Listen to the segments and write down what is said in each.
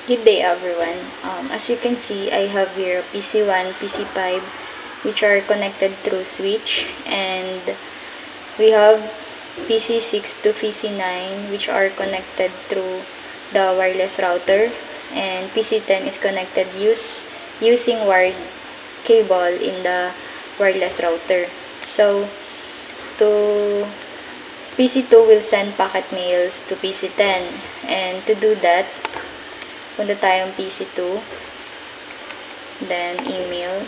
Good day everyone. As you can see, I have here PC1, PC5 which are connected through switch, and we have PC6 to PC9 which are connected through the wireless router, and PC10 is connected using wired cable in the wireless router. So to PC2 will send packet mails to PC10, and to do that, punta tayong PC2, then email,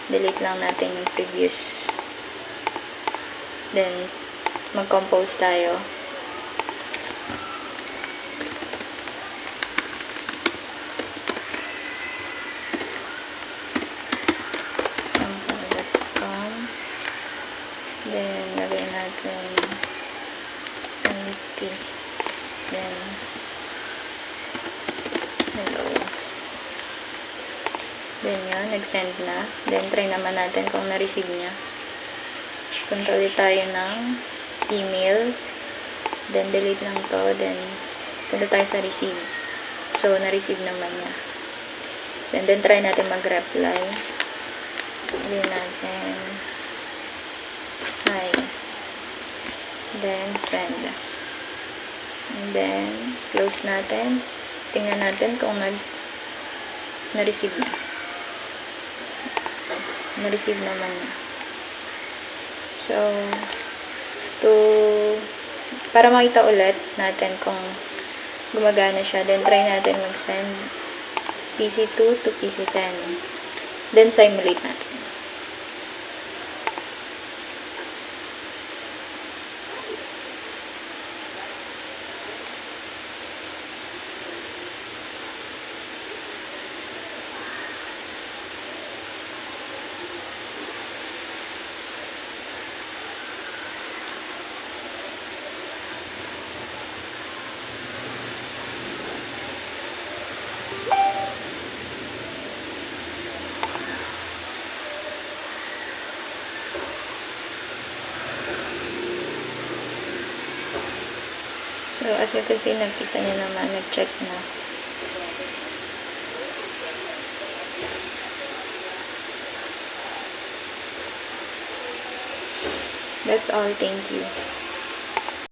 delete lang natin yung previous, then mag-compose tayo. Sample.com, then lagay natin IT, then hello. Then yun, nag-send na. Then try naman natin kung na-receive niya. Punta ulit tayo ng email. Then delete lang to. Then punta tayo sa receive. So, na-receive naman niya. So, and then try natin mag-reply. Sabihin natin hi. Then send. And then close natin. Tingnan natin kung na-receive na. Na-receive naman niya. So, para makita ulit natin kung gumagana siya, then try natin mag-send PC2 to PC10. Then simulate natin. So, as you can see, nakita niya naman, nag-check na. That's all. Thank you.